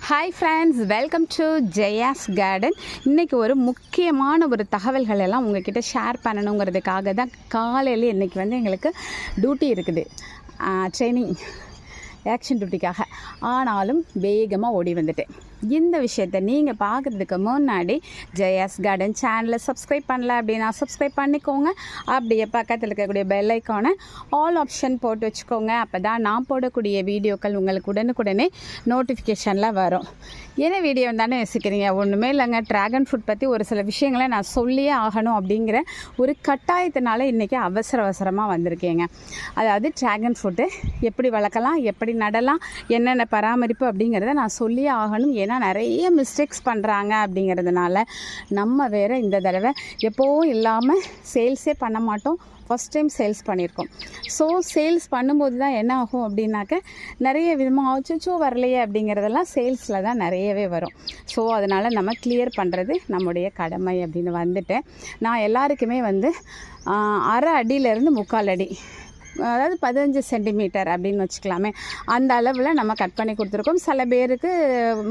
Hi friends, welcome to Jaya's garden. இன்றைக்கி ஒரு முக்கியமான தகவல்கள் எல்லாம் உங்கள்கிட்ட ஷேர் பண்ணணுங்கிறதுக்காக தான் காலையில் இன்றைக்கி எங்களுக்கு டியூட்டி இருக்குது, ட்ரைனிங் ஆக்ஷன் டியூட்டிக்காக. ஆனாலும் வேகமாக ஓடி வந்துட்டேன். இந்த விஷயத்தை நீங்கள் பார்க்குறதுக்கு முன்னாடி ஜெயாஸ் கார்டன் சேனலை சப்ஸ்கிரைப் பண்ணல அப்படின்னா சப்ஸ்கிரைப் பண்ணிக்கோங்க. அப்படியே பக்கத்தில் இருக்கக்கூடிய பெல் ஐக்கானை ஆல் ஆப்ஷன் போட்டு வச்சுக்கோங்க. அப்போ தான் நான் போடக்கூடிய வீடியோக்கள் உங்களுக்கு உடனுக்குடனே நோட்டிஃபிகேஷனில் வரும். என்ன வீடியோ தானே யோசிக்கிறீங்க? ஒன்றுமே இல்லைங்க, ட்ராகன் ஃப்ரூட் பற்றி ஒரு சில விஷயங்களை நான் சொல்லியே ஆகணும் அப்படிங்கிற ஒரு கட்டாயத்தினால இன்றைக்கி அவசரமாக வந்திருக்கேங்க. அதாவது ட்ராகன் ஃப்ரூட்டு எப்படி வளர்க்கலாம், எப்படி நடலாம், என்னென்ன பராமரிப்பு அப்படிங்கிறத நான் சொல்லியே ஆகணும். ஏன்னா நிறைய மிஸ்டேக்ஸ் பண்ணுறாங்க. அப்படிங்கிறதுனால நம்ம வேறு இந்த தடவை எப்போவும் இல்லாமல் சேல்ஸே பண்ண மாட்டோம். ஃபஸ்ட் டைம் சேல்ஸ் பண்ணியிருக்கோம். ஸோ சேல்ஸ் பண்ணும்போது தான் என்ன ஆகும் அப்படின்னாக்க நிறைய விதமாக ஆச்சோ வரலையே அப்படிங்கிறதெல்லாம் சேல்ஸில் தான் நிறையவே வரும். ஸோ அதனால் நம்ம கிளியர் பண்ணுறது நம்முடைய கடமை அப்படின்னு வந்துட்டேன். நான் எல்லாருக்குமே 1/2 அடியிலேருந்து 3/4 அடி, அதாவது 15 சென்டிமீட்டர் அப்படின்னு வச்சுக்கலாமே, அந்த அளவில் நம்ம கட் பண்ணி கொடுத்துருக்கோம். சில பேருக்கு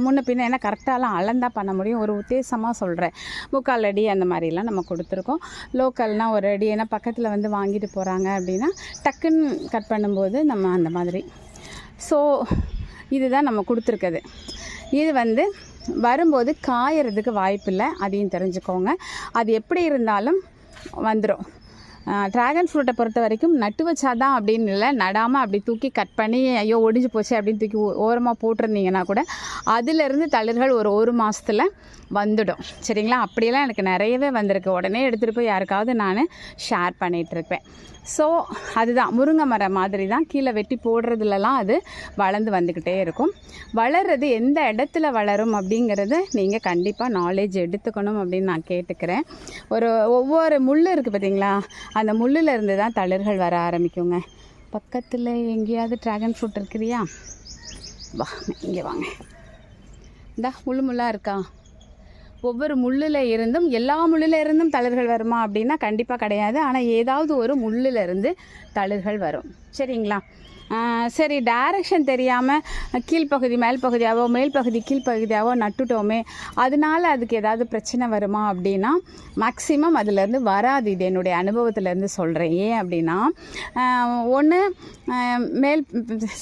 முன்ன பின்ன என்ன கரெக்டாலாம் அளந்தா பண்ண முடியும், ஒரு உத்தேசமாக சொல்கிறேன். 3/4 அடி அந்த மாதிரிலாம் நம்ம கொடுத்துருக்கோம். லோக்கல்னால் 1 அடி, ஏன்னா பக்கத்தில் வாங்கிட்டு போகிறாங்க அப்படின்னா டக்குன்னு கட் பண்ணும்போது நம்ம அந்த மாதிரி. ஸோ இதுதான் நம்ம கொடுத்துருக்குது. இது வரும்போது காயறதுக்கு வாய்ப்பில்லை, அதையும் தெரிஞ்சுக்கோங்க. அது எப்படி இருந்தாலும் வந்துடும். ட்ராகன் ஃப்ரூட்டை பொறுத்த வரைக்கும் நட்டு வச்சாதான் அப்படின்னு இல்லை, நடாமல் அப்படி தூக்கி கட் பண்ணி ஐயோ ஒடிஞ்சு போச்சு அப்படின்னு தூக்கி ஓரமாக போட்டிருந்தீங்கன்னா கூட அதிலிருந்து தளிர்கள் ஒரு மாதத்தில் வந்துடும். சரிங்களா? அப்படியெல்லாம் எனக்கு நிறையவே வந்திருக்கு. உடனே எடுத்துகிட்டு போய் யாருக்காவது நான் ஷேர் பண்ணிகிட்ருப்பேன். ஸோ அதுதான் முருங்கை மரம் மாதிரி தான், கீழே வெட்டி போடுறதுலலாம் அது வளர்ந்து வந்துக்கிட்டே இருக்கும். வளர்றது எந்த இடத்துல வளரும் அப்படிங்கிறது நீங்கள் கண்டிப்பாக நாலேஜ் எடுத்துக்கணும் அப்படின்னு நான் கேட்டுக்கிறேன். ஒவ்வொரு முள் இருக்குது பார்த்தீங்களா, அந்த முள்ளில் இருந்து தான் தளிர்கள் வர ஆரம்பிக்குங்க. பக்கத்தில் எங்கேயாவது ட்ராகன் ஃப்ரூட் இருக்கிறியா? இங்கே வாங்க. இந்தா முள்ளாக இருக்கா? ஒவ்வொரு முள்ளில் இருந்தும் எல்லா முள்ளில் இருந்தும் தளிர்கள் வருமா அப்படின்னா கண்டிப்பாக கிடையாது. ஆனால் ஏதாவது ஒரு முள்ளில் இருந்து தளிர்கள் வரும். சரிங்களா? சரி, டைரக்ஷன் தெரியாமல் கீழ்ப்பகுதி மேல் பகுதியாவோ மேல் பகுதி கீழ்ப்பகுதியாவோ நட்டுட்டோமே, அதனால அதுக்கு ஏதாவது பிரச்சனை வருமா அப்படின்னா மேக்ஸிமம் அதுலேருந்து வராது. இது என்னுடைய அனுபவத்திலேருந்து சொல்கிறேன். ஏன் அப்படின்னா, ஒன்று மேல்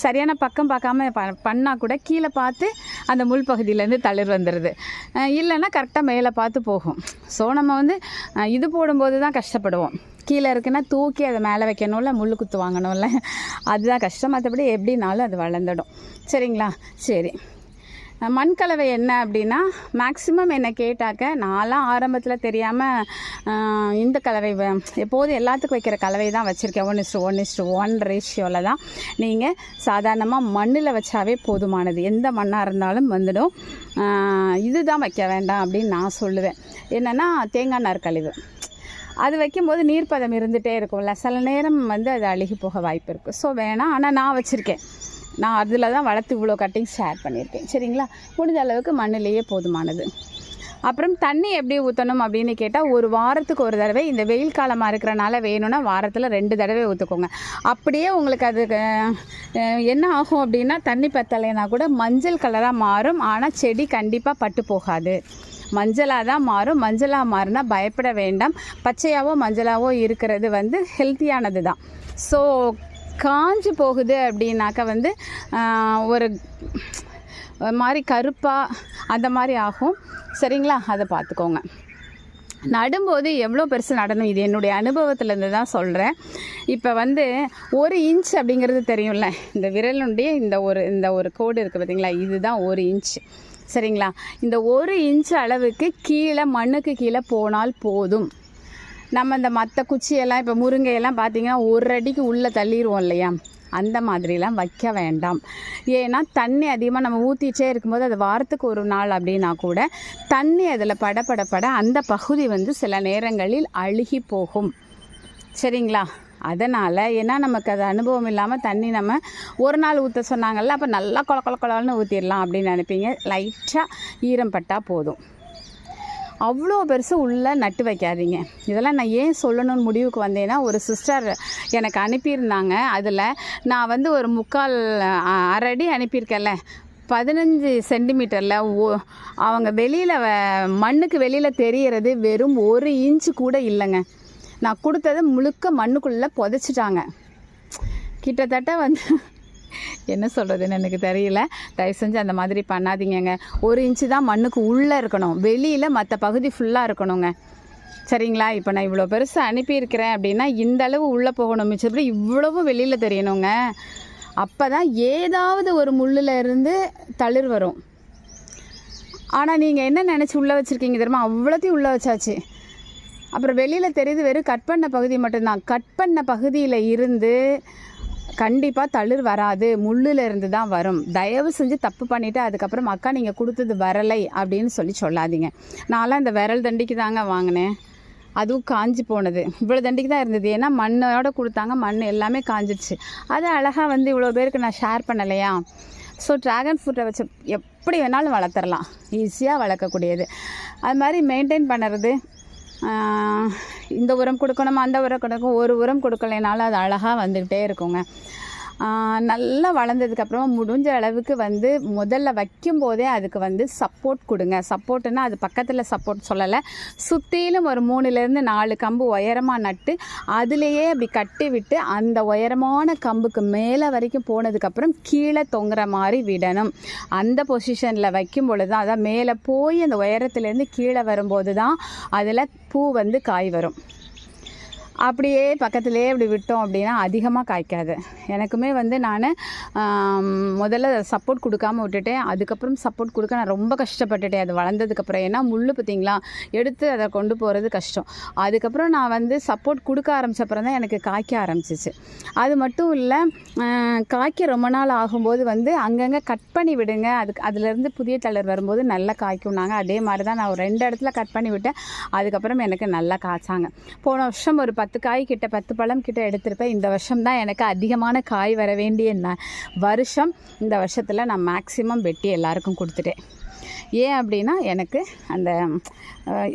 சரியான பக்கம் பார்க்காம பண்ணால் கூட கீழே பார்த்து அந்த முள் பகுதியிலேருந்து தளிர் வந்துடுது, இல்லைன்னா கரெக்டாக மேலே பார்த்து போகும். ஸோ நம்ம இது போடும்போது தான் கஷ்டப்படுவோம். கீழே இருக்குன்னா தூக்கி அதை மேலே வைக்கணும்ல, முள் குத்து வாங்கணும்ல, அதுதான் கஷ்டம். மற்றபடி எப்படினாலும் அது வளர்ந்துடும். சரிங்களா? சரி, மண்கலவை என்ன அப்படின்னா மேக்ஸிமம் என்னை கேட்டாக்க, நான்லாம் ஆரம்பத்தில் தெரியாமல் இந்த கலவை எப்போதும் எல்லாத்துக்கும் வைக்கிற கலவை தான் வச்சுருக்கேன். 1:1:1 ரேஷியோவில் தான். நீங்கள் சாதாரணமாக மண்ணில் வச்சாவே போதுமானது. எந்த மண்ணாக இருந்தாலும் வந்துடும். இதுதான் வைக்க வேண்டாம் அப்படின்னு நான் சொல்லுவேன். என்னென்னா தேங்காய் நார் கழிவு, அது வைக்கும்போது நீர்ப்பதம் இருந்துகிட்டே இருக்கும்ல, சில நேரம் அது அழுகி போக வாய்ப்பு இருக்குது. ஸோ வேணாம். ஆனால் நான் வச்சுருக்கேன், நான் அதில் தான் வளர்த்து இவ்வளோ கட்டிங் ஷேர் பண்ணியிருக்கேன். சரிங்களா? முடிஞ்ச அளவுக்கு மண்ணிலேயே போதுமானது. அப்புறம் தண்ணி எப்படி ஊற்றணும் அப்படின்னு கேட்டால், ஒரு வாரத்துக்கு ஒரு தடவை, இந்த வெயில் காலமாக இருக்கிறனால வேணும்னா வாரத்தில் 2 தடவை ஊற்றுக்கோங்க. அப்படியே உங்களுக்கு அது என்ன ஆகும் அப்படின்னா, தண்ணி பத்தலைன்னா கூட மஞ்சள் கலராக மாறும். ஆனால் செடி கண்டிப்பாக பட்டு போகாது, மஞ்சளாக தான் மாறும். மஞ்சளாக மாறினா பயப்பட வேண்டாம். பச்சையாவோ மஞ்சளாவோ இருக்கிறது ஹெல்த்தியானது தான். ஸோ காஞ்சு போகுது அப்படின்னாக்க ஒரு மாதிரி கருப்பாக அந்த மாதிரி ஆகும். சரிங்களா? அதை பார்த்துக்கோங்க. நடும்போது எவ்வளோ பெருசு நடணும், இது என்னுடைய அனுபவத்திலேருந்து தான் சொல்கிறேன். இப்போ 1 இன்ச் அப்படிங்கிறது தெரியும்ல, இந்த விரலுடைய இந்த ஒரு கோடு இருக்குது பார்த்தீங்களா, இதுதான் 1 இன்ச். சரிங்களா? இந்த 1 இன்ச் அளவுக்கு கீழே மண்ணுக்கு கீழே போனால் போதும். நம்ம இந்த மற்ற குச்சியெல்லாம் இப்போ முருங்கையெல்லாம் பார்த்திங்கன்னா 1 அடிக்கு உள்ளே தள்ளிடுவோம் இல்லையா, அந்த மாதிரிலாம் வைக்க வேண்டாம். ஏன்னா தண்ணி அதிகமாக நம்ம ஊற்றிச்சே இருக்கும்போது, அது வாரத்துக்கு 1 நாள் அப்படின்னா கூட தண்ணி அதில் பட அந்த பகுதி சில நேரங்களில் அழுகி போகும். சரிங்களா? அதனால் ஏன்னா நமக்கு அது அனுபவம் இல்லாமல் தண்ணி நம்ம 1 நாள் ஊற்ற சொன்னாங்கல்ல, அப்போ நல்லா கொலன்னு ஊற்றிடலாம் அப்படின்னு நினைப்பீங்க. லைட்டாக ஈரம் பட்டால் போதும். அவ்வளோ பெருசு உள்ளே நட்டு வைக்காதீங்க. இதெல்லாம் நான் ஏன் சொல்லணும்னு முடிவுக்கு வந்தேன்னா, ஒரு சிஸ்டர் எனக்கு அனுப்பியிருந்தாங்க. அதில் நான் ஒரு 1/4 அடி அனுப்பியிருக்கேன்ல, 15 சென்டிமீட்டரில் அவங்க வெளியில் மண்ணுக்கு வெளியில் தெரிகிறது வெறும் 1 இன்ச்சு கூட இல்லைங்க. நான் கொடுத்ததை முழுக்க மண்ணுக்குள்ளே புதைச்சிட்டாங்க. கிட்டத்தட்ட வந்து என்ன சொல்கிறதுன்னு எனக்கு தெரியல. தயவு செஞ்சு அந்த மாதிரி பண்ணாதீங்கங்க. 1 இன்ச்சு தான் மண்ணுக்கு உள்ளே இருக்கணும், வெளியில் மற்ற பகுதி ஃபுல்லாக இருக்கணுங்க. சரிங்களா? இப்போ நான் இவ்வளோ பெருசாக அனுப்பியிருக்கிறேன் அப்படின்னா இந்த அளவு உள்ளே போகணும், மிச்சப்படி இவ்வளவு வெளியில் தெரியணுங்க. அப்போ தான் ஏதாவது ஒரு முள்ளில் இருந்து தளிர் வரும். ஆனால் நீங்கள் என்ன நினச்சி உள்ளே வச்சுருக்கீங்க தெரியுமா? அவ்வளோத்தையும் உள்ளே வச்சாச்சு. அப்புறம் வெளியில் தெரியுது வெறும் கட் பண்ண பகுதி மட்டும்தான். கட் பண்ண பகுதியில் இருந்து கண்டிப்பாக தளிர் வராது, முள்ளில் இருந்து தான் வரும். தயவு செஞ்சு தப்பு பண்ணிவிட்டு அதுக்கப்புறம் அக்கா நீங்கள் கொடுத்தது வரலை அப்படின்னு சொல்லாதீங்க. நான்லாம் இந்த விரல் தண்டிக்கு தாங்க வாங்கினேன், அதுவும் காஞ்சி போனது. இவ்வளோ தண்டிக்கு தான் இருந்தது, ஏன்னா மண்ணோட கொடுத்தாங்க, மண் எல்லாமே காஞ்சிடுச்சு. அது அழகாக வந்து இவ்வளோ பேருக்கு நான் ஷேர் பண்ணலையா. ஸோ ட்ராகன் ஃப்ரூட்டை வச்சு எப்படி வேணாலும் வளர்த்துடலாம், ஈஸியாக வளர்க்கக்கூடியது. அது மாதிரி மெயின்டைன் பண்ணுறது, இந்த உரம் கொடுக்கணும் அந்த உரம் கொடுக்கணும், ஒரு உரம் கொடுக்கலைனாலும் அது அழகாக வந்துக்கிட்டே இருக்குங்க. நல்லா வளர்ந்ததுக்கப்புறமா முடிஞ்ச அளவுக்கு வந்து முதல்ல வைக்கும்போதே அதுக்கு வந்து சப்போர்ட் கொடுங்க. சப்போர்ட்டுன்னா அது பக்கத்தில் சப்போர்ட் சொல்லலை, சுற்றிலும் ஒரு 3லேருந்து 4 கம்பு உயரமாக நட்டு அதுலேயே அப்படி கட்டி விட்டு அந்த உயரமான கம்புக்கு மேலே வரைக்கும் போனதுக்கப்புறம் கீழே தொங்குற மாதிரி விடணும். அந்த பொசிஷனில் வைக்கும் பொழுது தான், அதான் மேலே போய் அந்த உயரத்துலேருந்து கீழே வரும்போது தான் அதில் பூ வந்து காய் வரும். அப்படியே பக்கத்துலேயே இப்படி விட்டோம் அப்படின்னா அதிகமாக காய்க்காது. எனக்குமே வந்து நான் முதல்ல சப்போர்ட் கொடுக்காமல் விட்டுட்டேன், அதுக்கப்புறம் சப்போர்ட் கொடுக்க நான் ரொம்ப கஷ்டப்பட்டுட்டேன் அது வளர்ந்ததுக்கப்புறம். ஏன்னா முள் பார்த்திங்களா, எடுத்து அதை கொண்டு போகிறது கஷ்டம். அதுக்கப்புறம் நான் வந்து சப்போர்ட் கொடுக்க ஆரம்பித்தப்புறம் தான் எனக்கு காய்க்க ஆரம்பிச்சிச்சு. அது மட்டும் இல்லை, காய்க்க ரொம்ப நாள் ஆகும்போது வந்து அங்கங்கே கட் பண்ணி விடுங்க, அதுலேருந்து புதிய தளிர் வரும்போது நல்லா காய்க்கும்னாங்க. அதே மாதிரி தான் நான் ஒரு 2 இடத்துல கட் பண்ணி விட்டேன், அதுக்கப்புறம் எனக்கு நல்லா காய்ச்சாங்க. போன வருஷம் ஒரு 10 காய் கிட்ட 10 பழம் கிட்ட எடுத்திருப்பேன். இந்த வருஷம் தான் எனக்கு அதிகமான காய் வர வேண்டிய வருஷம். இந்த வருஷத்தில் நான் மேக்ஸிமம் வெட்டி எல்லாருக்கும் கொடுத்துட்டேன். ஏன் அப்படின்னா எனக்கு அந்த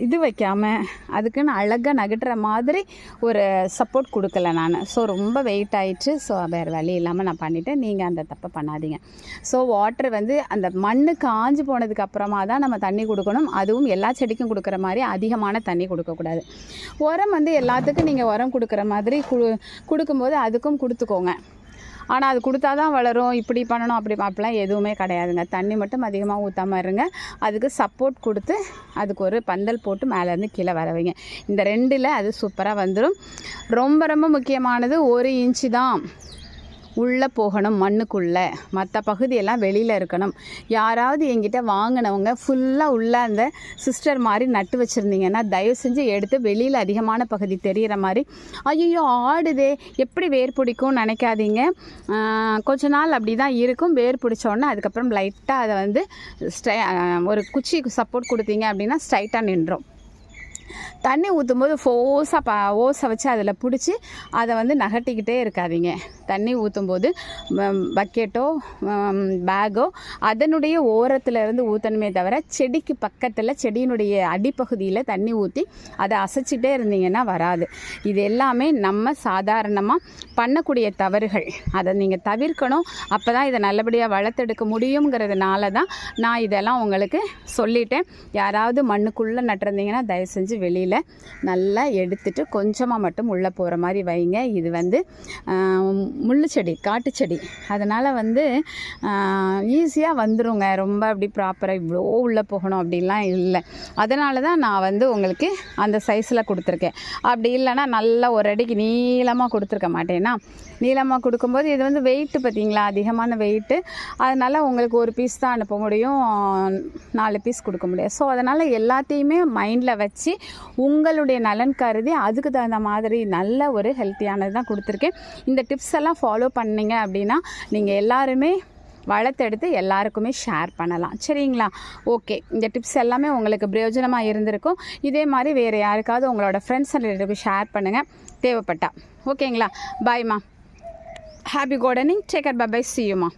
இது வைக்காமல் அதுக்குன்னு அழகாக நகட்டுற மாதிரி ஒரு சப்போர்ட் கொடுக்கல நான். ஸோ ரொம்ப வெயிட் ஆயிடுச்சு. ஸோ வேறு வழி இல்லாமல் நான் பண்ணிவிட்டேன். நீங்கள் அந்த தப்பை பண்ணாதீங்க. ஸோ வாட்டர் வந்து அந்த மண்ணு காஞ்சு போனதுக்கு அப்புறமா தான் நம்ம தண்ணி கொடுக்கணும். அதுவும் எல்லா செடிக்கும் கொடுக்குற மாதிரி அதிகமான தண்ணி கொடுக்கக்கூடாது. உரம் வந்து எல்லாத்துக்கும் நீங்கள் உரம் கொடுக்குற மாதிரி கொடுக்கும்போது அதுக்கும் கொடுத்துக்கோங்க. ஆனால் அது கொடுத்தா தான் வளரும், இப்படி பண்ணணும் அப்படிலாம் எதுவுமே கிடையாதுங்க. தண்ணி மட்டும் அதிகமாக ஊற்றாமல் இருங்க, அதுக்கு சப்போர்ட் கொடுத்து அதுக்கு ஒரு பந்தல் போட்டு மேலேருந்து கீழே வர வைங்க. இந்த 2ல் அது சூப்பராக வந்துடும். ரொம்ப ரொம்ப முக்கியமானது 1 இன்ச்சு தான் உள்ளே போகணும் மண்ணுக்குள்ளே, மற்ற பகுதியெல்லாம் வெளியில் இருக்கணும். யாராவது என்கிட்ட வாங்கினவங்க ஃபுல்லாக உள்ளே அந்த சிஸ்டர் மாதிரி நட்டு வச்சுருந்தீங்கன்னா தயவு செஞ்சு எடுத்து வெளியில் அதிகமான பகுதி தெரிகிற மாதிரி, ஐயோ ஆடுதே எப்படி வேர் பிடிக்கும்னு நினைக்காதீங்க. கொஞ்ச நாள் அப்படி தான் இருக்கும். வேர் பிடிச்சோன்னே அதுக்கப்புறம் லைட்டாக அதை வந்து ஒரு குச்சி சப்போர்ட் கொடுத்தீங்க அப்படின்னா ஸ்ட்ரைட்டாக நின்றோம். தண்ணி ஊற்றும் போது ஓசை வச்சு அதில் பிடிச்சி அதை வந்து நகட்டிக்கிட்டே இருக்காதீங்க. தண்ணி ஊற்றும் போது பக்கெட்டோ பேக்கோ அதனுடைய ஓரத்தில் இருந்து ஊற்றணுமே தவிர செடிக்கு பக்கத்தில் செடியினுடைய அடிப்பகுதியில் தண்ணி ஊற்றி அதை அசைச்சிட்டே இருந்தீங்கன்னா வராது. இது எல்லாமே நம்ம சாதாரணமாக பண்ணக்கூடிய தவறுகள். அதை நீங்கள் தவிர்க்கணும். அப்போ தான் இதை நல்லபடியாக வளர்த்தெடுக்க முடியுங்கிறதுனால தான் நான் இதெல்லாம் உங்களுக்கு சொல்லிட்டேன். யாராவது மண்ணுக்குள்ளே நட்டிருந்தீங்கன்னா தயவு செஞ்சு வெளியில் நல்லா எடுத்துட்டு கொஞ்சமாக மட்டும் உள்ளே போகிற மாதிரி வைங்க. இது வந்து முள்ளு செடி, காட்டு செடி, அதனால் வந்து ஈஸியாக வந்துடுங்க. ரொம்ப அப்படி ப்ராப்பராக இவ்வளோ உள்ளே போகணும் அப்படின்லாம் இல்லை. அதனால தான் நான் வந்து உங்களுக்கு அந்த சைஸில் கொடுத்துருக்கேன். அப்படி இல்லைன்னா நல்லா ஒரு அடிக்கு நீளமாக கொடுத்துருக்க மாட்டேன்னா, நீளமாக கொடுக்கும்போது இது வந்து வெயிட்டு பார்த்திங்களா, அதிகமான வெயிட்டு. அதனால் உங்களுக்கு ஒரு பீஸ் தான் அனுப்ப முடியும், 4 பீஸ் கொடுக்க முடியாது. ஸோ அதனால் எல்லாத்தையுமே மைண்டில் வச்சு உங்களுடைய நலன் கருதி அதுக்கு தகுந்த மாதிரி நல்ல ஒரு ஹெல்த்தியானது தான் கொடுத்துருக்கேன். இந்த டிப்ஸ் எல்லாம் ஃபாலோ பண்ணிங்க அப்படின்னா நீங்கள் எல்லாருமே வளர்த்தெடுத்து எல்லாருக்குமே ஷேர் பண்ணலாம். சரிங்களா? ஓகே, இந்த டிப்ஸ் எல்லாமே உங்களுக்கு பிரயோஜனமாக இருந்திருக்கும். இதே மாதிரி வேறு யாருக்காவது உங்களோட ஃப்ரெண்ட்ஸ் அண்ட் ரிலேட்டிவ்க்கு ஷேர் பண்ணுங்கள் தேவைப்பட்டா. ஓகேங்களா? பாய்மா. Happy gardening. Take care. Bye. See you, ma.